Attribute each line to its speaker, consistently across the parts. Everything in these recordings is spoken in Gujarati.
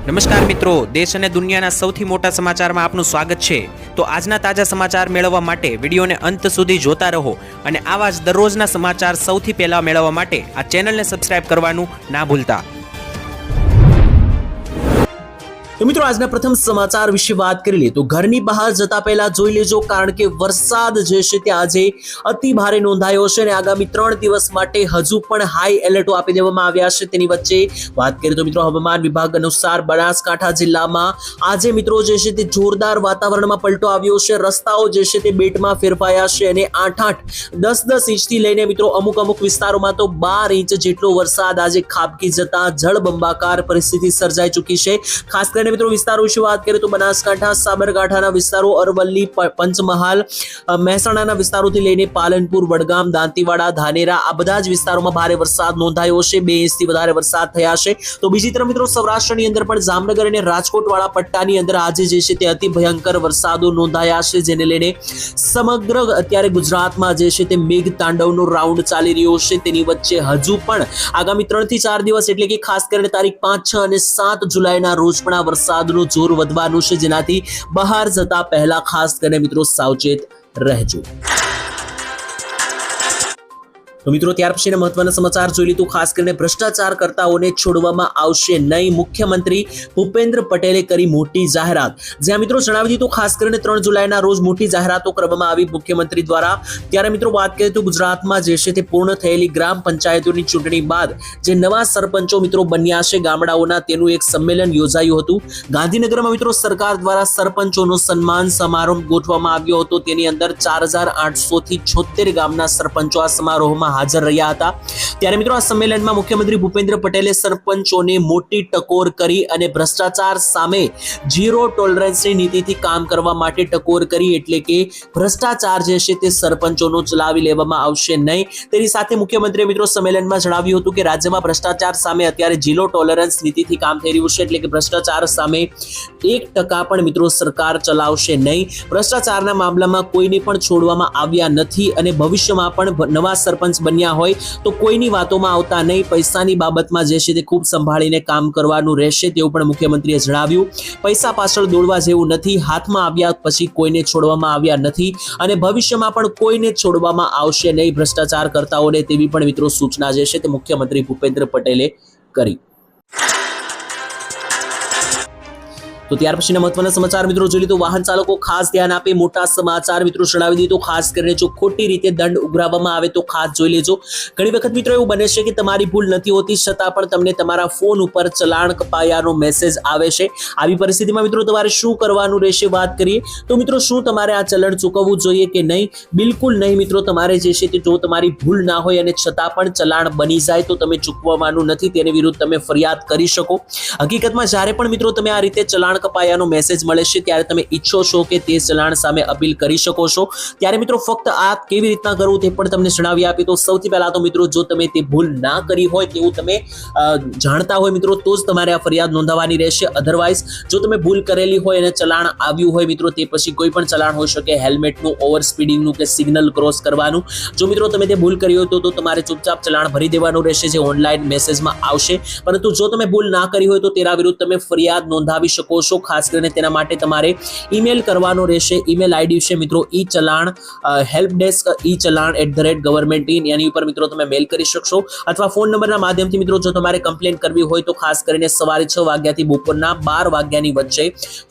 Speaker 1: નમસ્કાર મિત્રો, દેશ અને દુનિયાના સૌથી મોટા સમાચારમાં આપનું સ્વાગત છે। તો આજના તાજા સમાચાર મેળવવા માટે વિડીયોને અંત સુધી જોતા રહો અને આવા જ દરરોજના સમાચાર સૌથી પહેલા મેળવવા માટે આ ચેનલને સબસ્ક્રાઇબ કરવાનું ના ભૂલતા। तो मित्रों આજના પ્રથમ સમાચાર વિશે વાત કરી લે તો ઘરની બહાર જતા પહેલા જોઈ લેજો, કારણ કે વરસાદ જે છે તે આજે અતિ ભારે નોંધાયો છે અને આગામી 3 દિવસ માટે હજુ પણ હાઈ એલર્ટ આપી દેવામાં આવ્યા છે। તેની વચ્ચે વાત કરીએ તો મિત્રો હવામાન વિભાગ અનુસાર બનાસકાંઠા જિલ્લામાં આજે મિત્રો જે છે તે જોરદાર વાતાવરણમાં પલટો આવ્યો છે। રસ્તાઓ જે છે તે બેટમાં ફેરફાયા છે અને 8-8, 10-10 ઇંચથી લઈને મિત્રો અમુક વિસ્તારોમાં તો 12 ઇંચ જેટલો વરસાદ આજે ખાબકી જતા જળબંબાકાર પરિસ્થિતિ સર્જાઈ ચૂકી છે। ખાસ કરીને મિત્રો વિસ્તારો વિશે વાત કરીએ તો બનાસકાંઠા, સાબરકાંઠાના વિસ્તારો, અરવલ્લી, પંચમહાલ, મહેસાણાના વિસ્તારોથી લઈને પાલનપુર, વડગામ, દાંતીવાડા, ધાનેરા આ બધા જ વિસ્તારોમાં ભારે વરસાદ નોંધાયો છે। 2 ઇંચથી વધારે વરસાદ થયા છે। તો બીજી તરફ મિત્રો સૌરાષ્ટ્રની અંદર પણ જામનગર અને રાજકોટ વાળા પટ્ટાની અંદર આજે જે છે તે અતિ ભયંકર વરસાદો નોંધાયા છે, જેને લઈને સમગ્ર અત્યારે ગુજરાતમાં જે છે તે મેઘ તાંડવનો રાઉન્ડ ચાલી રહ્યો છે। તેની વચ્ચે હજુ પણ આગામી 3 થી 4 દિવસ એટલે કે ખાસ કરીને તારીખ 5, 6 અને 7 જુલાઈના રોજ પણ વરસાદનું જોર વધવાનું છે, જેનાથી બહાર જતા પહેલા ખાસ કરીને મિત્રો સાવચેત રહેજો। તો મિત્રો ત્યાર પછીના મહત્વના સમાચાર જોઈ લીધું। ખાસ કરીને ભ્રષ્ટાચાર કરતાઓને છોડવામાં આવશે નહીં, મુખ્યમંત્રી ભૂપેન્દ્ર પટેલે કરી મોટી જાહેરાત। જ્યાં મિત્રો જણાવી દીધું ખાસ કરીને 3 જુલાઈના રોજ મોટી જાહેરાતો કરવામાં આવી મુખ્યમંત્રી દ્વારા। ત્યારે મિત્રો વાત કરીએ તો ગુજરાતમાં જે છે તે પૂર્ણ થયેલી ગ્રામ પંચાયતોની ચૂંટણી બાદ જે નવા સરપંચો મિત્રો બન્યા છે ગામડાઓના, તેનું એક સંમેલન યોજાયું હતું ગાંધીનગરમાં। મિત્રો સરકાર દ્વારા સરપંચોનો સન્માન સમારોહ ગોઠવવામાં આવ્યો હતો। તેની અંદર 4800 થી 76 ગામના સરપંચો આ સમારોહમાં હાજર રહ્યા હતા। ત્યારે મિત્રો આ સંમેલનમાં મુખ્યમંત્રી ભૂપેન્દ્ર પટેલે સરપંચોને મોટી ટકોર કરી અને ભ્રષ્ટાચાર સામે ઝીરો ટોલરન્સની નીતિથી કામ કરવા માટે ટકોર કરી, એટલે કે ભ્રષ્ટાચાર જે છે તે સરપંચોનો ચલાવી લેવામાં આવશે નહીં। તેની સાથે મુખ્યમંત્રીએ મિત્રો સંમેલનમાં જણાવ્યું હતું કે રાજ્યમાં ભ્રષ્ટાચાર સામે અત્યારે ઝીરો ટોલરન્સ નીતિથી કામ થઈ રહ્યું છે, એટલે કે ભ્રષ્ટાચાર સામે 1% પણ મિત્રો સરકાર ચલાવશે નહીં। ભ્રષ્ટાચારના મામલામાં કોઈને પણ છોડવામાં આવ્યા નથી અને ભવિષ્યમાં પણ નવા સરપંચ બન્યા હોય તો કોઈની વાતોમાં આવતા નહીં। પૈસાની બાબતમાં જે છે તે ખૂબ સંભાળીને કામ કરવાનું રહેશે, તેવું પણ મુખ્યમંત્રીએ જણાવ્યું। પૈસા પાછળ દોડવા જેવું નથી, હાથમાં આવ્યા પછી કોઈને છોડવામાં આવ્યા નથી અને ભવિષ્યમાં પણ કોઈને છોડવામાં આવશે નહીં ભ્રષ્ટાચાર કરતાઓને, તેવી પણ મિત્રો સૂચના જે છે તે મુખ્યમંત્રી ભૂપેન્દ્ર પટેલે કરી। તો ત્યાર પછીના મહત્વના સમાચાર મિત્રો જોઈ લીધું। વાહન ચાલકો ખાસ ધ્યાન આપે, મોટા સમાચાર મિત્રો જણાવી દીધું। ખાસ કરીને જો ખોટી રીતે દંડ ઉઘરાવવામાં આવે તો ખાસ જોઈ લેજો। ઘણી વખત મિત્રો એવું બને છે કે તમારી ભૂલ નથી હોતી છતાં પણ તમને તમારા ફોન ઉપર ચલાણ કપાયાનો મેસેજ આવે છે। આવી પરિસ્થિતિમાં મિત્રો તમારે શું કરવાનું રહેશે વાત કરીએ તો મિત્રો શું તમારે આ ચલણ ચૂકવવું જોઈએ કે નહીં? બિલકુલ નહીં મિત્રો, તમારે જે છે તે જો તમારી ભૂલ ના હોય અને છતાં પણ ચલાણ બની જાય તો તમે ચૂકવવાનું નથી, તેની વિરુદ્ધ તમે ફરિયાદ કરી શકો। હકીકતમાં જ્યારે પણ મિત્રો તમે આ રીતે ચલાણ કપાયાનો મેસેજ મળે છે ત્યારે તમે ઈચ્છો છો કે તે ચલાણ સામે અપીલ કરી શકો છો। ત્યારે મિત્રો ફક્ત આ કેવી રીતના કરવું તે પણ તમને જણાવી આપી। તો સૌથી પહેલા તો મિત્રો જો તમે તે ભૂલ ના કરી હોય તેવું તમે જાણતા હોય મિત્રો તો જ તમારે આ ફરિયાદ નોંધાવવાની રહેશે। અધરવાઇઝ જો તમે ભૂલ કરેલી હોય અને ચલાણ આવ્યું હોય મિત્રો તે પછી કોઈ પણ ચલાણ હોઈ શકે, હેલ્મેટનું, ઓવર સ્પીડિંગનું કે સિગ્નલ ક્રોસ કરવાનું, જો મિત્રો તમે તે ભૂલ કરી હોય તો તમારે ચૂપચાપ ચલાણ ભરી દેવાનું રહેશે, જે ઓનલાઈન મેસેજમાં આવશે। પરંતુ જો તમે ભૂલ ના કરી હોય તો તેના વિરુદ્ધ તમે ફરિયાદ નોંધાવી શકો છો। ખાસ કરીને તેના માટે તમારે ઈમેલ કરવાનો રહેશે। ઈમેલ આઈડી છે મિત્રો ઈ-ચલાણ helpdesk@government.in, એની ઉપર મિત્રો તમે મેલ કરી શકશો અથવા ફોન નંબરના માધ્યમથી મિત્રો જો તમારે કમ્પ્લેન કરવી હોય તો ખાસ કરીને સવારે 6 વાગ્યાથી બપોરના 12 વાગ્યાની વચ્ચે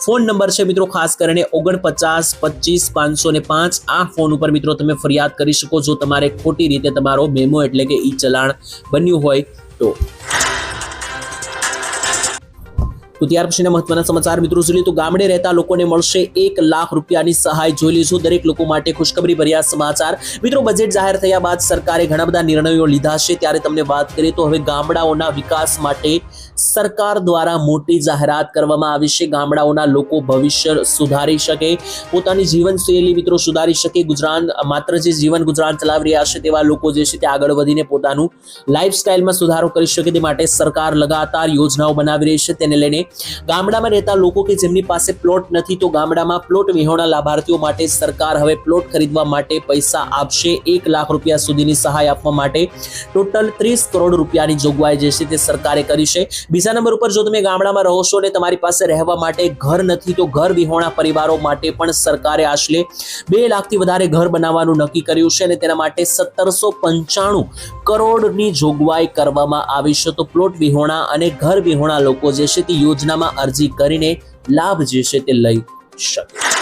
Speaker 1: ફોન નંબર છે મિત્રો ખાસ કરીને 49 25 505 આ ફોન ઉપર મિત્રો તમે ફરિયાદ કરી શકો જો તમારે ખોટી રીતે તમારો મેમો એટલે કે ઈ-ચલાણ બન્યું હોય તો। તો ત્યાર પછીના મહત્વના સમાચાર મિત્રો જોઈ તો ગામડે રહેતા લોકોને મળશે 1 લાખ રૂપિયાની સહાય। જોઈ લીધું દરેક લોકો માટે ખુશખબરી ભર્યા સમાચાર। મિત્રો બજેટ જાહેર થયા બાદ સરકારે ઘણા બધા નિર્ણયો લીધા છે, ત્યારે તમને વાત કરીએ તો હવે ગામડાઓના વિકાસ માટે સરકાર દ્વારા મોટી જાહેરાત કરવામાં આવી છે। ગામડાઓના લોકો ભવિષ્ય સુધારી શકે, પોતાની જીવનશૈલી મિત્રો સુધારી શકે, ગુજરાન માત્ર જે જીવન ગુજરાન ચલાવી રહ્યા છે તેવા લોકો જે છે તે આગળ વધીને પોતાનું લાઈફસ્ટાઈલમાં સુધારો કરી શકે તે માટે સરકાર લગાતાર યોજનાઓ બનાવી રહી છે। તેને લઈને ગામડામાં રહેતા લોકો કે જેમની પાસે પ્લોટ નથી તો ગામડામાં પ્લોટ વિહોણા લાભાર્થીઓ માટે સરકાર હવે પ્લોટ ખરીદવા માટે પૈસા આપશે। 1 લાખ રૂપિયા સુધીની સહાય આપવા માટે ટોટલ 30 કરોડ રૂપિયાની જોગવાઈ જે છે તે સરકારે કરી છે। બીજા નંબર ઉપર જો તમે ગામડામાં રહો છો અને તમારી પાસે રહેવા માટે ઘર નથી તો ઘર વિહોણા પરિવારો માટે પણ સરકારે આશરે 2 લાખથી વધારે ઘર બનાવવાનું નક્કી કર્યું છે અને તેના માટે 1795 કરોડની જોગવાઈ કરવામાં આવી છે. તો પ્લોટ વિહોણા અને ઘર વિહોણા લોકો જે છે તે યોજનામાં અરજી કરીને લાભ જે છે તે લઈ શકે.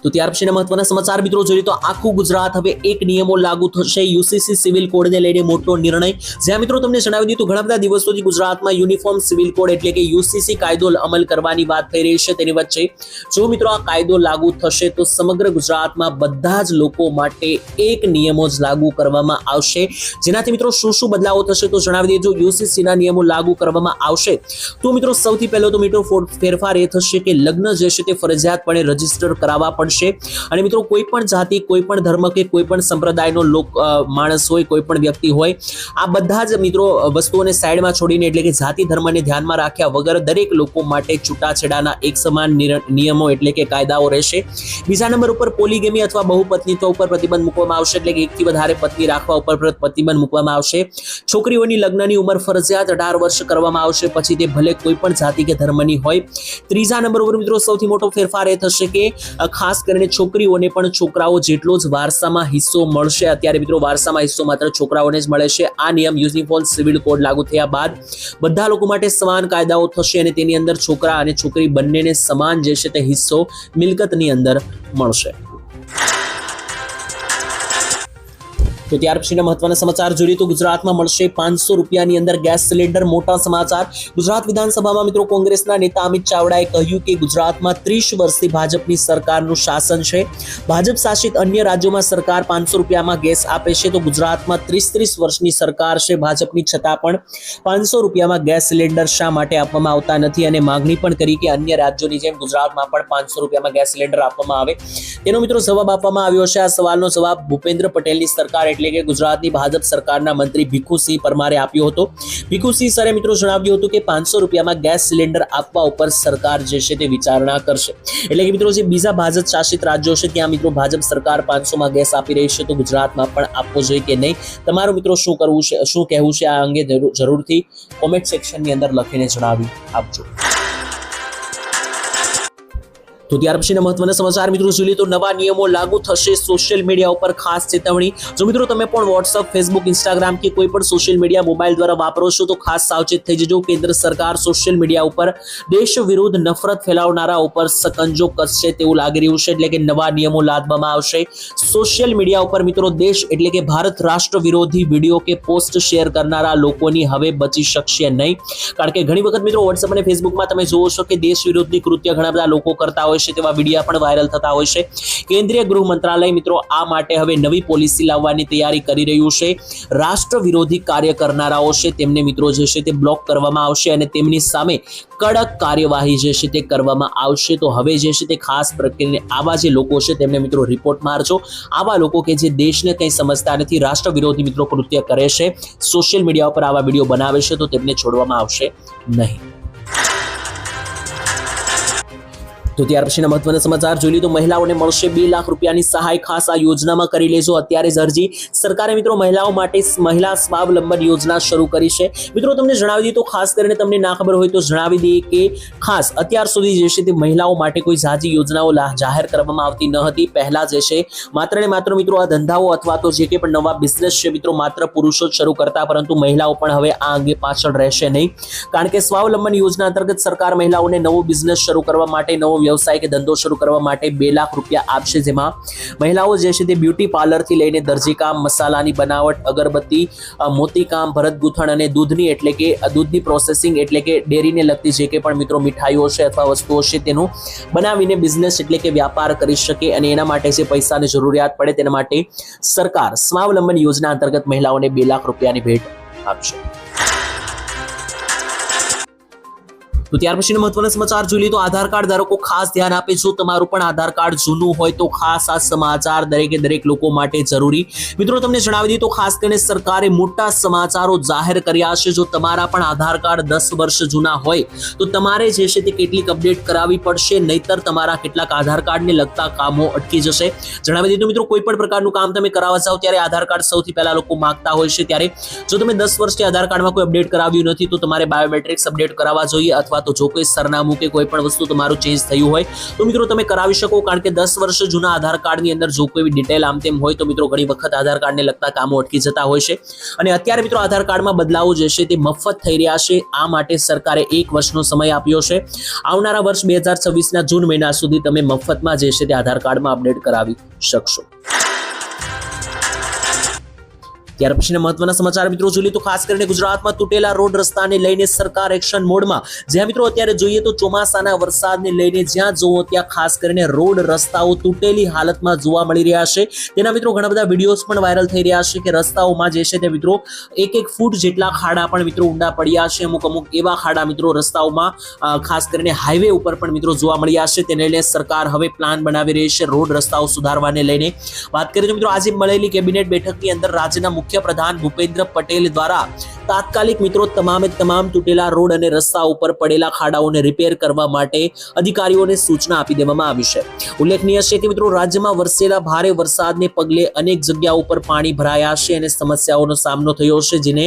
Speaker 1: તો ત્યાર પછીના મહત્વના સમાચાર મિત્રો જોઈએ તો આખું ગુજરાત હવે એક નિયમો લાગુ થશે. યુસીસી સિવિલ કોડને લઈને મોટો નિર્ણય. જ્યાં મિત્રો તમને જણાવી દીધું ઘણા બધા દિવસોથી ગુજરાતમાં યુનિફોર્મ સિવિલ કોડ એટલે કે યુસીસી કાયદો અમલ કરવાની વાત થઈ રહી છે. તેની વચ્ચે જો મિત્રો આ કાયદો લાગુ થશે તો સમગ્ર ગુજરાતમાં બધા જ લોકો માટે એક નિયમો જ લાગુ કરવામાં આવશે. જેનાથી મિત્રો શું બદલાવો થશે તો જણાવી દેજો. યુસીસીના નિયમો લાગુ કરવામાં આવશે તો મિત્રો સૌથી પહેલો તો મિત્રો ફેરફાર એ થશે કે લગ્ન જે છે તે ફરજિયાતપણે રજીસ્ટર કરાવવા પડશે. અને મિત્રો કોઈ પણ જાતિ, કોઈ પણ ધર્મ કે કોઈ પણ સંપ્રદાયનો માણસ હોય, કોઈ પણ વ્યક્તિ હોય, આ બધા જ મિત્રો વસ્તુઓને સાઈડમાં છોડીને એટલે કે જાતિ ધર્મને ધ્યાનમાં રાખ્યા વગર દરેક લોકો માટે છૂટાછેડાના એક સમાન નિયમો એટલે કે કાયદાઓ રહેશે. બીજા નંબર ઉપર પોલીગેમી અથવા બહુપત્નીત્વ ઉપર પ્રતિબંધ મૂકવામાં આવશે એટલે કે એકથી વધારે પત્ની રાખવા ઉપર પ્રતિબંધ મૂકવામાં આવશે. છોકરીઓની લગ્નની ઉંમર ફરજિયાત 18 વર્ષ કરવામાં આવશે, પછી તે ભલે કોઈ પણ જાતિ કે ધર્મની હોય. ત્રીજા નંબર ઉપર મિત્રો સૌથી મોટો ફેરફાર એ થશે કે ખાસ કરીને છોકરીઓને પણ છોકરાઓ જેટલો જ વારસામાં હિસ્સો મળશે. અત્યારે મિત્રો વારસામાં હિસ્સો માત્ર છોકરાઓને જ મળે છે. આ નિયમ યુનિફોર્મ સિવિલ કોડ લાગુ થયા બાદ બધા લોકો માટે સમાન કાયદાઓ થશે અને તેની અંદર છોકરા અને છોકરી બંનેને સમાન જે છે તે હિસ્સો મિલકતની અંદર મળશે. તો ત્યાર પછીના મહત્વના સમાચાર જોઈએ તો ગુજરાતમાં મળશે 500 રૂપિયાની અંદર ગેસ સિલિન્ડર. મોટા સમાચાર. ગુજરાત વિધાનસભામાં મિત્રો કોંગ્રેસના નેતા અમિત ચાવડાએ કહ્યું કે ગુજરાતમાં 30 વર્ષથી ભાજપની સરકારનું શાસન છે. ભાજપ શાસિત અન્ય રાજ્યોમાં સરકાર 500 રૂપિયામાં ગેસ આપે છે તો ગુજરાતમાં 30 વર્ષની સરકાર છે ભાજપની, છતાં પણ 500 રૂપિયામાં ગેસ સિલિન્ડર શા માટે આપવામાં આવતા નથી અને માંગણી પણ કરી કે અન્ય રાજ્યોની જેમ ગુજરાતમાં પણ 500 રૂપિયામાં ગેસ સિલિન્ડર આપવામાં આવે. તેનો મિત્રો જવાબ આપવામાં આવ્યો છે. આ સવાલનો જવાબ ભૂપેન્દ્ર પટેલની સરકાર એટલે કે ગુજરાતની ભાજપ સરકારના મંત્રી ભીખુસિંહ પરમારે આપ્યો હતો. ભીખુસિંહ સરે મિત્રો જણાવ્યું હતું કે 500 રૂપિયામાં ગેસ સિલિન્ડર આપવા ઉપર સરકાર જે છે તે વિચારણા કરશે. એટલે કે મિત્રો જે બીજા ભાજપ શાસિત રાજ્યો છે ત્યાં મિત્રો ભાજપ સરકાર 500માં ગેસ આપી રહી છે તો ગુજરાતમાં પણ આપવો જોઈએ કે નહીં. તમારું મિત્રો શું કહેવું છે આ અંગે જરૂરથી કોમેન્ટ સેક્શનની અંદર લખીને જણાવી આપજો. તો ત્યાર પછીના મહત્વના સમાચાર મિત્રો જોઈએ તો નવા નિયમો લાગુ થશે. સોશિયલ મીડિયા ઉપર ખાસ ચેતવણી. જો મિત્રો તમે પણ વોટ્સઅપ, ફેસબુક, ઇન્સ્ટાગ્રામ કે કોઈ પણ સોશિયલ મીડિયા મોબાઈલ દ્વારા વાપરો છો તો ખાસ સાવચેત થઈ જજો. કેન્દ્ર સરકાર સોશિયલ મીડિયા ઉપર દેશ વિરુદ્ધ નફરત ફેલાવનારા ઉપર સકંજો કસશે તેવું લાગી રહ્યું છે. એટલે કે નવા નિયમો લાદવામાં આવશે. સોશિયલ મીડિયા ઉપર મિત્રો દેશ એટલે કે ભારત રાષ્ટ્ર વિરોધી વિડીયો કે પોસ્ટ શેર કરનારા લોકોની હવે બચી શકશે નહીં. કારણ કે ઘણી વખત મિત્રો વોટ્સઅપ અને ફેસબુકમાં તમે જોવો છો કે દેશ વિરોધી કૃત્ય ઘણા બધા લોકો કરતા હોય છે, તેવા વિડીયો પણ વાયરલ થતા હોય છે. કેન્દ્રીય ગૃહ મંત્રાલય મિત્રો આ માટે હવે નવી પોલિસી લાવવાની તૈયારી કરી રહ્યું છે. રાષ્ટ્ર વિરોધી કાર્ય કરનારાઓ છે તેમને મિત્રો જે છે તે બ્લોક કરવામાં આવશે અને તેમની સામે કડક કાર્યવાહી જે છે તે કરવામાં આવશે. તો હવે જે છે તે ખાસ પ્રક્રિયાને આવા જે લોકો છે તેમને મિત્રો રિપોર્ટ મારજો. આવા લોકો કે જે દેશને કંઈ સમજતા નથી, રાષ્ટ્ર વિરોધી મિત્રો કૃત્ય કરે છે, સોશિયલ મીડિયા ઉપર આવા વિડીયો બનાવે છે તો તેમને છોડવામાં આવશે નહીં. તો ત્યાર પછીના મહત્વના સમાચાર જોઈએ તો મહિલાઓને મળશે 2 લાખ રૂપિયાની સહાય. ખાસ આ યોજનામાં કરી લેજો અત્યારે જ અરજી. સરકારે મિત્રો મહિલાઓ માટે મહિલા સ્વાવલંબન યોજના શરૂ કરી છે. મિત્રો તમને જણાવી દઈએ તો ખાસ કરીને તમને ના ખબર હોય તો જણાવી દઈએ કે ખાસ અત્યાર સુધી જે છે તે મહિલાઓ માટે કોઈ ઝાઝી યોજનાઓ જાહેર કરવામાં આવતી ન હતી. પહેલા જે છે માત્ર ને માત્ર મિત્રો આ ધંધાઓ અથવા તો જે કે પણ નવા બિઝનેસ છે મિત્રો માત્ર પુરુષો જ શરૂ કરતા, પરંતુ મહિલાઓ પણ હવે આ અંગે પાછળ રહેશે નહીં. કારણ કે સ્વાવલંબન યોજના અંતર્ગત સરકાર મહિલાઓને નવો બિઝનેસ શરૂ કરવા માટે, નવો વ્યવસાય કે ધંધો શરૂ કરવા માટે 2 લાખ રૂપિયા આપશે. જેમાં મહિલાઓ જે છે તે બ્યુટી પાર્લરથી લઈને દરજીકામ, મસાલાની બનાવટ, અગરબત્તી, મોતીકામ, ભરત ગૂંથણ અને દૂધની એટલે કે દૂધની પ્રોસેસિંગ એટલે કે ડેરીને લગતી જે કે પણ મિત્રો મીઠાઈઓ છે અથવા વસ્તુઓ છે તેનું બનાવીને બિઝનેસ એટલે કે વ્યાપાર કરી શકે. અને એના માટે જે પૈસાની જરૂરિયાત પડે તેના માટે સરકાર સ્વાવલંબન યોજના અંતર્ગત મહિલાઓને 2 લાખ રૂપિયાની ભેટ આપશે. તો ત્યાર પછીના મહત્વના સમાચાર જોઈ લઈએ તો આધાર કાર્ડ ધારકો ખાસ ધ્યાન આપે, જો તમારું પણ આધાર કાર્ડ જૂનું હોય તો ખાસ આ સમાચાર દરેક લોકો માટે જરૂરી. મિત્રો તમને જણાવી દઈએ તો ખાસ કરીને સરકારે મોટા સમાચારો જાહેર કર્યા છે. જો તમારા પણ આધાર કાર્ડ 10 વર્ષ જૂના હોય તો તમારે જે છે તે કેટલીક અપડેટ કરાવવી પડશે, નહીતર તમારા કેટલાક આધાર કાર્ડને લગતા કામો અટકી જશે. જણાવી દઈએ તો મિત્રો કોઈ પણ પ્રકારનું કામ તમે કરાવવા જાઓ ત્યારે આધાર કાર્ડ સૌથી પહેલા લોકો માંગતા હોય છે. ત્યારે જો તમે 10 વર્ષથી આધાર કાર્ડમાં કોઈ અપડેટ કરાવ્યું નથી તો તમારે બાયોમેટ્રિક્સ અપડેટ કરાવવા જોઈએ, અથવા તો જો કોઈ સરનામું કે કોઈ પણ વસ્તુ તમારું ચેન્જ થયું હોય તો મિત્રો તમે કરાવી શકો. કારણ કે 10 વર્ષ જૂના આધાર કાર્ડની અંદર જો કોઈ ડિટેલ આમ તેમ હોય તો મિત્રો ઘણી વખત આધાર કાર્ડને લગતા કામો અટકી જતા હોય છે. અને અત્યારે મિત્રો આધાર કાર્ડમાં બદલાવો જે છે તે મફત થઈ રહ્યા છે. આ માટે સરકારે 1 વર્ષનો સમય આપ્યો છે. આવનારા વર્ષ 2026ના જૂન મહિના સુધી તમે મફતમાં જે છે તે આધાર કાર્ડમાં અપડેટ કરાવી શકશો. ત્યાર પછીના મહત્વના સમાચાર મિત્રો જોઈએ તો ખાસ કરીને ગુજરાતમાં તૂટેલા રોડ રસ્તાને લઈને સરકાર એક્શન મોડમાં. જ્યાં મિત્રો અત્યારે જોઈએ તો ચોમાસાના વરસાદને લઈને જ્યાં જુઓ ત્યાં ખાસ કરીને રોડ રસ્તાઓ તૂટેલી હાલતમાં જોવા મળી રહ્યા છે. તેના મિત્રો ઘણા બધા વિડીયોઝ પણ વાયરલ થઈ રહ્યા છે કે રસ્તાઓમાં જે છે તે મિત્રો 1-1 ફૂટ જેટલા ખાડા પણ મિત્રો ઊંડા પડ્યા છે. અમુક એવા ખાડા મિત્રો રસ્તાઓમાં ખાસ કરીને હાઈવે ઉપર પણ મિત્રો જોવા મળ્યા છે. તેને લઈને સરકાર હવે પ્લાન બનાવી રહી છે રોડ રસ્તાઓ સુધારવાને લઈને. વાત કરીએ તો મિત્રો આજે મળેલી કેબિનેટ બેઠકની અંદર રાજ્યના મુખ્યપ્રધાન ભૂપેન્દ્ર પટેલ દ્વારા તાત્કાલિક મિત્રો તમામ તૂટેલા રોડ અને રસ્તા ઉપર પડેલા ખાડાઓને રિપેર કરવા માટે અધિકારીઓને સૂચના આપી દેવામાં આવી છે. ઉલ્લેખનીય છે કે મિત્રો રાજ્યમાં વરસેલા ભારે વરસાદને પગલે અનેક જગ્યાઓ પર પાણી ભરાયા છે અને સમસ્યાઓનો સામનો થયો છે, જેને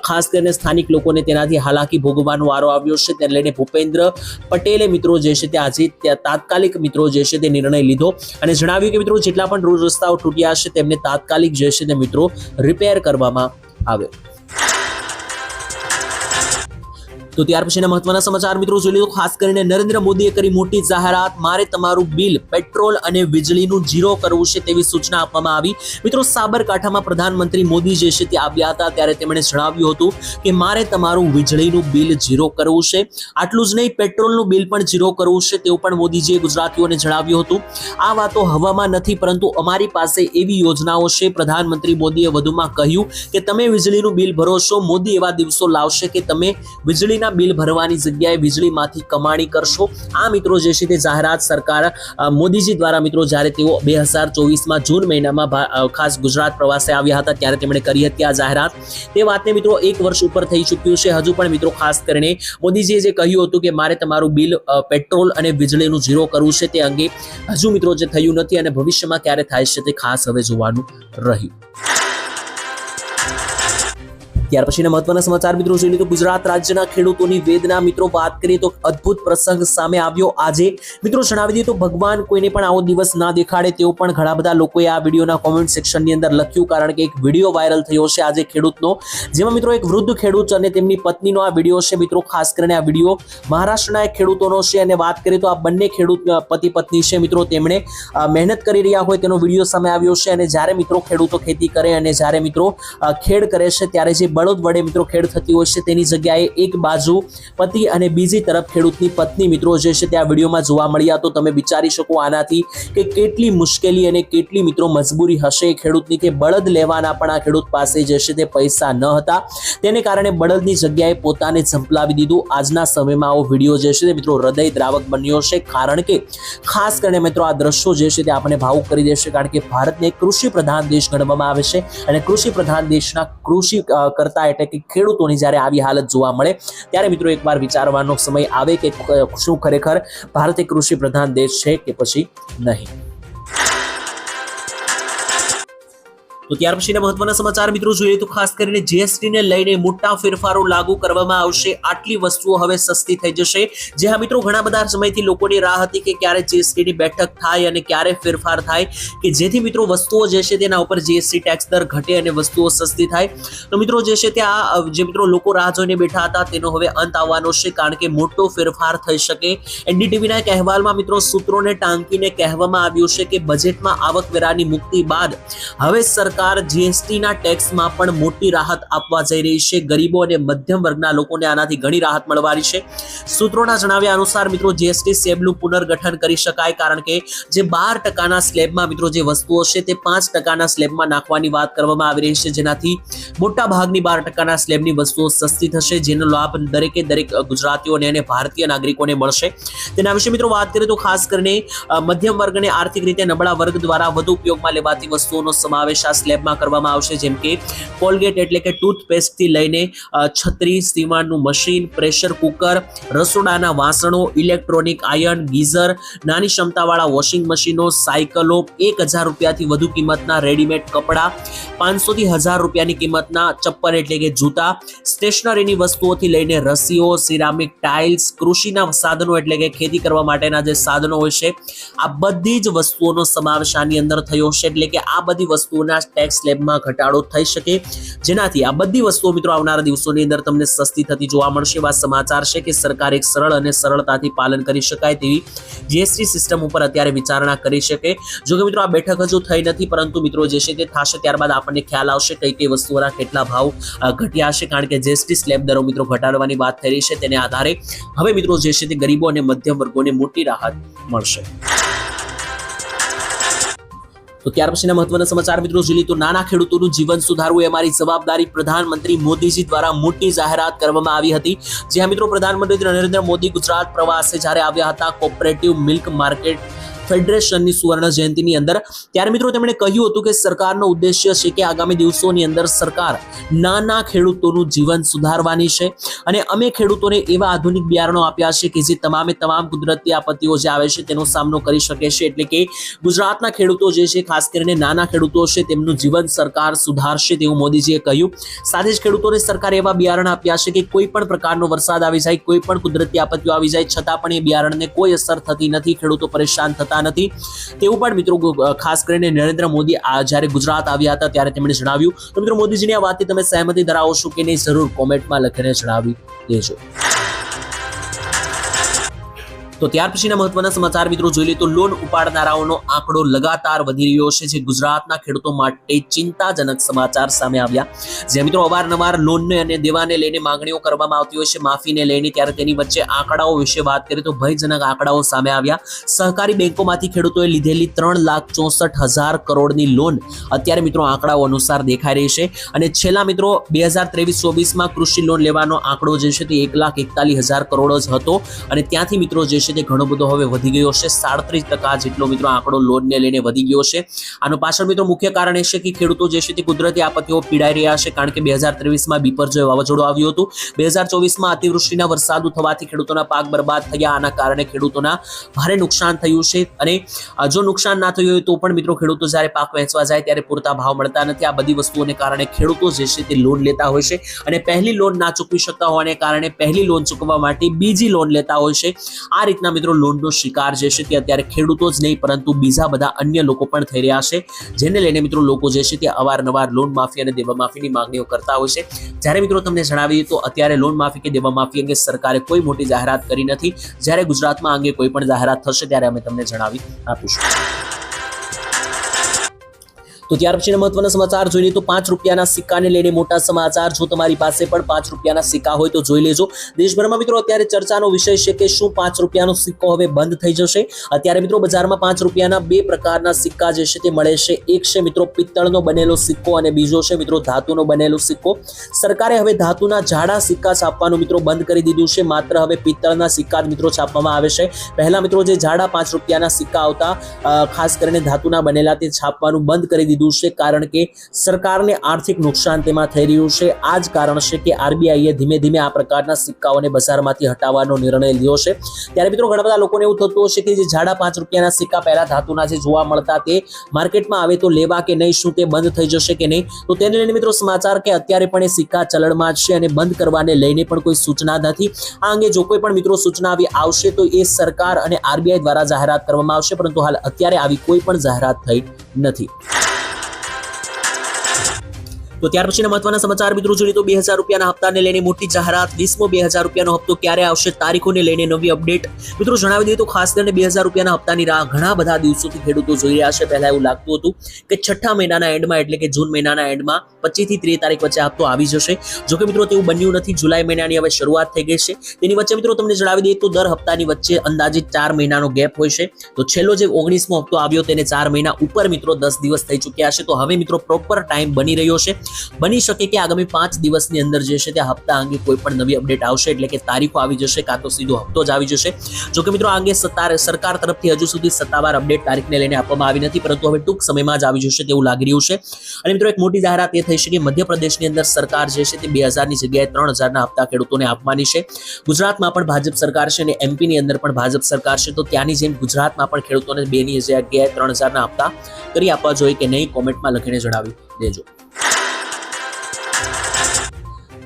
Speaker 1: ખાસ કરીને સ્થાનિક લોકોને તેનાથી હાલાકી ભોગવવાનો વારો આવ્યો છે. તેને લઈને ભૂપેન્દ્ર પટેલે મિત્રો જે છે તે આજે તાત્કાલિક મિત્રો જે છે તે નિર્ણય લીધો અને જણાવ્યું કે મિત્રો જેટલા પણ રોડ રસ્તાઓ તૂટ્યા છે તેમને તાત્કાલિક જે છે તે મિત્રો રિપેર કરવામાં આવે. તો ત્યાર પછીના મહત્વના સમાચાર મિત્રો જોઈએ તો ખાસ કરીને નરેન્દ્ર મોદીએ કરી મોટી જાહેરાત. મારે તમારું બિલ પેટ્રોલ અને વીજળીનું ઝીરો કરવું છે તેવી સૂચના આપવામાં આવી. મિત્રો સાબરકાંઠામાં પ્રધાનમંત્રી મોદી જે છે તે આવ્યા હતા ત્યારે તેમણે જણાવ્યું હતું કે મારે તમારું વીજળીનું બિલ ઝીરો કરવું છે. આટલું જ નહીં, પેટ્રોલનું બિલ પણ ઝીરો કરવું છે તેવું પણ મોદીજીએ ગુજરાતીઓને જણાવ્યું હતું. આ વાતો હવામાં નથી પરંતુ અમારી પાસે એવી યોજનાઓ છે. પ્રધાનમંત્રી મોદીએ વધુમાં કહ્યું કે તમે વીજળીનું બિલ ભરો છો, મોદી એવા દિવસો લાવશે કે તમે વીજળી બિલ ભરવાની જગ્યાએ વીજળીમાંથી કમાણી કરશો. આ મિત્રો જે છે તે જાહેરાત સરકાર મોદીજી દ્વારા મિત્રો જ્યારે તેઓ 2024માં જૂન મહિનામાં ખાસ ગુજરાત પ્રવાસે આવ્યા હતા ત્યારે તેમણે કરી હતી આ જાહેરાત. તે વાતને મિત્રો 1 વર્ષ ઉપર થઈ ચૂક્યું છે. હજુ પણ મિત્રો ખાસ કરીને મોદીજીએ જે કહ્યું હતું કે મારે તમારું બિલ પેટ્રોલ અને વીજળીનું ઝીરો કરવું છે તે અંગે હજુ મિત્રો જે થયું નથી અને ભવિષ્યમાં ક્યારે થાય છે તે ખાસ હવે જોવાનું રહ્યું. ત્યાર પછીના મહત્વના સમાચાર મિત્રો જોઈએ તો ગુજરાત રાજ્યના ખેડૂતોની વેદના. મિત્રો વાત કરીએ તો અદ્ભુત પ્રસંગ સામે આવ્યો આજે. મિત્રો જણાવી દઈએ તો ભગવાન કોઈને પણ આવો દિવસ ના દેખાડે તેવું પણ ઘણા બધા લોકોએ આ વિડીયોના કોમેન્ટ સેક્શનની અંદર લખ્યું. કારણ કે એક વિડીયો વાયરલ થયો છે આજે ખેડૂતનો, જેમાં મિત્રો એક વૃદ્ધ ખેડૂત અને તેમની પત્નીનો આ વિડીયો છે. મિત્રો ખાસ કરીને આ વિડીયો મહારાષ્ટ્રના એક ખેડૂતોનો છે અને વાત કરીએ તો આ બંને ખેડૂત પતિ પત્ની છે મિત્રો, તેમણે મહેનત કરી રહ્યા હોય તેનો વિડીયો સામે આવ્યો છે. અને જ્યારે મિત્રો ખેડૂતો ખેતી કરે અને જ્યારે મિત્રો ખેડ કરે છે ત્યારે જે બળદ વડે મિત્રો ખેડ થતી હોય છે તેની જગ્યાએ એક બાજુ પતિ અને બીજી તરફ ખેડૂતની પત્ની મિત્રો જે છે તે આ વિડીયોમાં જોવા મળ્યા. તો તમે વિચારી શકો આનાથી કે કેટલી મુશ્કેલી અને કેટલી મિત્રો મજબૂરી હશે ખેડૂતની, કે બળદ લેવાના પણ આ ખેડૂત પાસે જે છે તે પૈસા ન હતા. તેને કારણે બળદની જગ્યાએ પોતાને ઝંપલાવી દીધું. આજના સમયમાં આવો વિડીયો જે છે તે મિત્રો હૃદયદ્રાવક બન્યો છે. કારણ કે ખાસ કરીને મિત્રો આ દ્રશ્યો જે છે તે આપણે ભાવુક કરી દેશે. કારણ કે ભારતને કૃષિ પ્રધાન દેશ ગણવામાં આવે છે અને કૃષિ પ્રધાન દેશના કૃષિ કરતા એટલે કે ખેડૂતોની જ્યારે આવી હાલત જોવા મળે ત્યારે મિત્રો એકવાર વિચારવાનો સમય આવે કે શું ખરેખર ભારત એક કૃષિ પ્રધાન દેશ છે કે પછી નહીં. તો ત્યાર પછીના મહત્વના સમાચાર મિત્રો જોઈએ તો ખાસ કરીને જીએસટી ને લઈને મોટા ફેરફારો લાગુ કરવામાં આવશે. આટલી વસ્તુઓ હવે સસ્તી થઈ જશે. જે હા મિત્રો ઘણા બધા સમયથી લોકોની રાહ હતી કે ક્યારે જીએસટી ની બેઠક થાય અને ક્યારે ફેરફાર થાય કે જેથી મિત્રો વસ્તુઓ જે છે તેના ઉપર જીએસટી ટેક્સ દર ઘટે અને વસ્તુઓ સસ્તી થાય. તો મિત્રો જે છે ત્યાં જે મિત્રો લોકો રાહ જોઈને બેઠા હતા તેનો હવે અંત આવવાનો છે. કારણ કે મોટો ફેરફાર થઈ શકે. એનડીટીવીના એક અહેવાલમાં મિત્રો સૂત્રોને ટાંકીને કહેવામાં આવ્યું છે કે બજેટમાં આવકવેરાની મુક્તિ બાદ હવે સરકાર સરકાર જીએસટીના ટેક્સમાં પણ મોટી રાહત આપવા જઈ રહી છે. ગરીબો અને મધ્યમ વર્ગના લોકોને આનાથી ઘણી રાહત મળવાની છે. સૂત્રોના જણાવ્યા અનુસાર મિત્રો જીએસટી સ્લેબનું પુનર્ગઠન કરી શકાય, કારણ કે જે 12% સ્લેબમાં મિત્રો જે વસ્તુઓ છે તે 5% સ્લેબમાં નાખવાની વાત કરવામાં આવી રહી છે, જેનાથી મોટા ભાગની 12% સ્લેબની વસ્તુઓ સસ્તી થશે, જેનો લાભ દરેક ગુજરાતીઓને અને ભારતીય નાગરિકોને મળશે. તેના વિશે મિત્રો વાત કરીએ તો ખાસ કરીને મધ્યમ વર્ગ અને આર્થિક રીતે નબળા વર્ગ દ્વારા વધુ ઉપયોગમાં લેવાતી વસ્તુઓનો સમાવેશ આ સ્લેબમાં કરવામાં આવશે, જેમ કે કોલગેટ એટલે કે ટૂથપેસ્ટ થી લઈને છત્રી, સીવણનું મશીન, પ્રેશર કુકર, રસોડાના વાસણો, ઇલેક્ટ્રોનિક આયર્ન, ગીઝર, નાની ક્ષમતાવાળા વોશિંગ મશીનો, સાયકલો, 1000 રૂપિયાથી વધુ કિંમતના રેડીમેડ કપડાં, 500 થી 1000 રૂપિયાની કિંમતના ચપ્પલ એટલે કે જૂતા, સ્ટેશનરીની વસ્તુઓથી લઈને રસીઓ, સિરામિક ટાઇલ્સ, કૃષિના સાધનો એટલે કે ખેતી કરવા માટેના જે સાધનો હોય છે, આ બધી જ વસ્તુઓનો સમાવેશ આની અંદર થયો છે. એટલે કે આ બધી વસ્તુઓના ટેક્સ સ્લેબમાં ઘટાડો થઈ શકે, જેનાથી આ બધી વસ્તુઓ મિત્રો આવનારા દિવસોની અંદર તમને સસ્તી થતી જોવા મળશે. એવા સમાચાર છે કે સરકાર એક સરળ અને સરળતાથી પાલન કરી શકાય તેવી જીએસટી સિસ્ટમ ઉપર અત્યારે વિચારણા કરી શકે. જો કે મિત્રો આ બેઠક હજુ થઈ નથી, પરંતુ મિત્રો જે છે તે થશે ત્યારબાદ આપણને ખ્યાલ આવશે કઈ વસ્તુઓના કેટલા ભાવ ઘટ્યા હશે, કારણ કે જીએસટી સ્લેબ દરો મિત્રો ઘટાડવાની વાત થઈ રહી છે. તેને આધારે હવે મિત્રો જે છે તે ગરીબો અને મધ્યમ વર્ગોને મોટી રાહત મળશે. તો ત્યાર પછીના મહત્વના સમાચાર મિત્રો જોઈએ તો નાના ખેડૂતોનું જીવન સુધારવું એ અમારી જવાબદારી, પ્રધાનમંત્રી મોદીજી દ્વારા મોટી જાહેરાત કરવામાં આવી હતી. જ્યાં મિત્રો પ્રધાનમંત્રી નરેન્દ્ર મોદી ગુજરાત પ્રવાસે જ્યારે આવ્યા હતા કોઓપરેટિવ મિલ્ક માર્કેટ ફેડરેશનની સુવર્ણ જયંતિની અંદર, ત્યારે મિત્રો તેમણે કહ્યું હતું કે સરકારનો ઉદ્દેશ્ય છે કે આગામી દિવસોની અંદર સરકાર નાના ખેડૂતોનું જીવન સુધારવાની છે, અને અમે ખેડૂતોને એવા આધુનિક બિયારણો આપ્યા છે કે જે તમામ કુદરતી આપત્તિઓ જે આવે છે તેનો સામનો કરી શકે છે. એટલે કે ગુજરાતના ખેડૂતો જે છે, ખાસ કરીને નાના ખેડૂતો છે, તેમનું જીવન સરકાર સુધારશે તેવું મોદીજીએ કહ્યું. સાથે જ ખેડૂતોને સરકારે એવા બિયારણ આપ્યા છે કે કોઈ પણ પ્રકારનો વરસાદ આવી જાય, કોઈ પણ કુદરતી આપત્તિઓ આવી જાય, છતાં પણ એ બિયારણને કોઈ અસર થતી નથી, ખેડૂતો પરેશાન થતા નથી તેવું પણ મિત્રો ખાસ કરીને નરેન્દ્ર મોદી જ્યારે ગુજરાત આવ્યા હતા ત્યારે તેમણે જણાવ્યું. તો મિત્રો મોદીજીની આ વાતથી તમે સહેમતી ધરાવો છો કે નહીં, જરૂર કોમેન્ટમાં લખીને જણાવી દેજો. તો ત્યાર પછીના મહત્વના સમાચાર મિત્રો જોઈએ લઈએ તો લોન ઉપાડનારાઓનો આંકડો લગાતાર વધી રહ્યો છે, જે ગુજરાતના ખેડૂતો માટે ચિંતાજનક સમાચાર સામે આવ્યા. જે મિત્રો અવારનવાર લોનને અને દેવાને લઈને માંગણીઓ કરવામાં આવતી હોય છે, માફીને લઈને, ત્યારે તેની વચ્ચે આંકડાઓ વિશે વાત કરીએ તો ભયજનક આંકડાઓ સામે આવ્યા. સહકારી બેંકોમાંથી ખેડૂતોએ લીધેલી 3,64,000 કરોડની લોન અત્યારે મિત્રો આંકડાઓ અનુસાર દેખાઈ રહી છે, અને છેલ્લા મિત્રો 2023-24માં કૃષિ લોન લેવાનો આંકડો જે છે તે 1,41,000 કરોડ જ હતો, અને ત્યાંથી મિત્રો જે છે તે ઘણો બધો હવે વધી ગયો છે. 37% જેટલો મિત્રો આંકડો લોનને લઈને વધી ગયો છે. આનો પાછળ મિત્રો મુખ્ય કારણ એ છે કે ખેડૂતો જે છે તે કુદરતી આપત્તિઓ પીડાઈ રહ્યા છે, કારણ કે 2023માં બીપરજોય વાવાઝોડું આવ્યું હતું, 2024માં અતિવૃષ્ટિના વરસાદ થવાથી ખેડૂતોના પાક બરબાદ થયા. આના કારણે ખેડૂતોના ભારે નુકસાન થયું છે, અને જો નુકસાન ના થયું હોય તો પણ મિત્રો ખેડૂતો જ્યારે પાક વેચવા જાય ત્યારે પૂરતા ભાવ મળતા નથી. આ બધી વસ્તુઓને કારણે ખેડૂતો જે છે તે લોન લેતા હોય છે, અને પહેલી લોન ના ચૂકવી શકતા હોવાને કારણે પહેલી લોન ચૂકવવા માટે બીજી લોન લેતા હોય છે. આ રીતના મિત્રો લોનનો શિકાર જે છે તે અત્યારે ખેડૂતો જ નહીં, પરંતુ બીજા બધા અન્ય લોકો પણ થઈ રહ્યા છે, જેને લઈને મિત્રો લોકો જે છે તે અવારનવાર લોન માફી અને દેવા માફીની માંગણીઓ કરતા હોય છે. જ્યારે મિત્રો તમને જણાવીએ તો અત્યારે લોન માફી કે દેવા માફી અંગે સરકારે કોઈ મોટી જાહેરાત કરી નથી. જ્યારે ગુજરાતમાં અંગે કોઈ પણ જાહેરાત થશે ત્યારે અમે તમને જણાવી આપીશું. તો ત્યાર પછીના મહત્વના સમાચાર જોઈએ તો 5 રૂપિયાના સિક્કાને લઈને મોટા સમાચાર. જો તમારી પાસે પણ 5 રૂપિયાના સિક્કા હોય તો જોઈ લેજો. દેશભરમાં મિત્રો અત્યારે ચર્ચાનો વિષય છે કે શું 5 રૂપિયાનો સિક્કો હવે બંધ થઈ જશે. અત્યારે મિત્રો બજારમાં 5 રૂપિયાના બે પ્રકારના સિક્કા જે છે તે મળે છે. એક છે મિત્રો પિત્તળનો બનેલો સિક્કો, અને બીજો છે મિત્રો ધાતુનો બનેલો સિક્કો. સરકારે હવે ધાતુના જાડા સિક્કા છાપવાનું મિત્રો બંધ કરી દીધું છે. માત્ર હવે પિત્તળના સિક્કા જ મિત્રો છાપવામાં આવે છે. પહેલા મિત્રો જે જાડા 5 રૂપિયાના સિક્કા આવતા, ખાસ કરીને ધાતુના બનેલા, તે છાપવાનું બંધ કરી દીધું છે, કારણ કે સરકારને આર્થિક નુકસાન તેમાં થઈ રહ્યું છે. આ જ કારણ છે કે આરબીઆઈએ ધીમે ધીમે આ પ્રકારના સિક્કાઓને બજારમાંથી હટાવવાનો નિર્ણય લીધો છે. ત્યારે મિત્રો ઘણા બધા લોકોને એવું થતું હશે કે જે જાડા 5 રૂપિયાના સિક્કા પહેલા ધાતુના જે જોવા મળતા તે માર્કેટમાં આવે તો લેવા કે નહીં, શું તે બંધ થઈ જશે કે નહીં. તો તેને લઈને મિત્રો સમાચાર કે અત્યારે પણ એ સિક્કા ચલણમાં છે, અને બંધ કરવાને લઈને પણ કોઈ સૂચના નથી. આ અંગે જો કોઈ પણ મિત્રો સૂચના આવશે તો એ સરકાર અને આરબીઆઈ દ્વારા જાહેરાત કરવામાં આવશે, પરંતુ હાલ અત્યારે આવી કોઈ પણ જાહેરાત થઈ નથી. તો ત્યાર પછીના મહત્વના સમાચાર મિત્રો જોઈએ તો 2000 રૂપિયાના હપ્તાને લઈને મોટી જાહેરાત. 20મો 2000 રૂપિયાનો હપ્તો ક્યારે આવશે, તારીખોને લઈને નવી અપડેટ. મિત્રો જણાવી દઈએ તો ખાસ કરીને 2000 રૂપિયાના હપ્તાની રાહ ઘણા બધા દિવસોથી ખેડૂતો જોઈ રહ્યા છે. પહેલા એવું લાગતું હતું કે છઠ્ઠા મહિનાના એન્ડમાં એટલે કે જૂન મહિનાના એન્ડમાં 25 થી 30 તારીખ વચ્ચે હપ્તો આવી જશે. જોકે મિત્રો તેવું બન્યું નથી. જુલાઈ મહિનાની હવે શરૂઆત થઈ ગઈ છે. તેની વચ્ચે મિત્રો તમને જણાવી દઈએ તો દર હપ્તાની વચ્ચે અંદાજિત 4 મહિનાનો ગેપ હોય છે. તો છેલ્લો જે 19મો હપ્તો આવ્યો તેને 4 મહિના ઉપર મિત્રો 10 દિવસ થઈ ચૂક્યા છે. તો હવે મિત્રો પ્રોપર ટાઈમ બની રહ્યો છે. બની શકે કે આગામી 5 દિવસની અંદર જે છે તે હપ્તા અંગે કોઈ પણ નવી અપડેટ આવશે, એટલે કે તારીખો આવી જશે કાં તો સીધો હપ્તો જ આવી જશે. જોકે મિત્રો આ અંગે સરકાર તરફથી હજુ સુધી સત્તાવાર અપડેટ તારીખને લઈને આપવામાં આવી નથી, પરંતુ હવે ટૂંક સમયમાં જ આવી જશે તેવું લાગી રહ્યું છે. અને મિત્રો એક મોટી જાહેરાત એ થઈ છે કે મધ્યપ્રદેશની અંદર સરકાર જે છે તે 2000ની જગ્યાએ 3000ના હપ્તા ખેડૂતોને આપવાની છે. ગુજરાતમાં પણ ભાજપ સરકાર છે અને એમપીની અંદર પણ ભાજપ સરકાર છે. તો ત્યાંની જેમ ગુજરાતમાં પણ ખેડૂતોને 2ની જગ્યાએ 3000ના હપ્તા કરી આપવા જોઈએ કે નહીં, કોમેન્ટમાં લખીને જણાવી દેજો.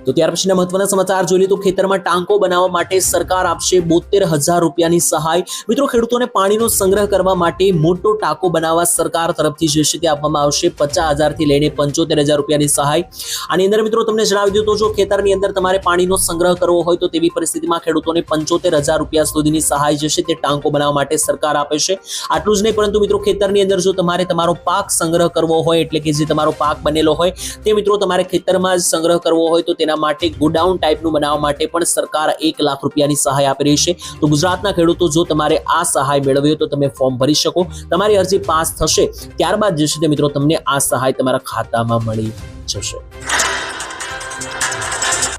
Speaker 1: તો ત્યાર પછીના મહત્વના સમાચાર જોઈએ તો ખેતરમાં ટાંકો બનાવવા માટે સરકાર આપશે 72,000 રૂપિયાની સહાય. મિત્રો ખેડૂતોને પાણીનો સંગ્રહ કરવા માટે મોટો ટાંકો બનાવવા સરકાર તરફથી જે છે તે આપવામાં આવશે 50,000 થી લઈને 75,000 રૂપિયાની સહાય. આની અંદર મિત્રો તમને જણાવી દઉં તો જો ખેતરની અંદર તમારે પાણીનો સંગ્રહ કરવો હોય તો તેવી પરિસ્થિતિમાં ખેડૂતોને 75,000 રૂપિયા સુધીની સહાય જે છે તે ટાંકો બનાવવા માટે સરકાર આપે છે. આટલું જ નહીં, પરંતુ મિત્રો ખેતરની અંદર જો તમારે તમારો પાક સંગ્રહ કરવો હોય, એટલે કે જે તમારો પાક બનેલો હોય તે મિત્રો તમારે ખેતરમાં જ સંગ્રહ કરવો હોય તો તેના માટે ગોડાઉન ટાઈપનું બનાવવા માટે પણ સરકાર 1 લાખ રૂપિયાની સહાય આપી રહી છે. તો ગુજરાતના ખેડૂતો જો તમારે આ સહાય મેળવવી હોય તો તમે ફોર્મ ભરી શકો. તમારી અરજી પાસ થશે ત્યારબાદ જે છે તે મિત્રો તમને આ સહાય તમારા ખાતામાં મળી જશે.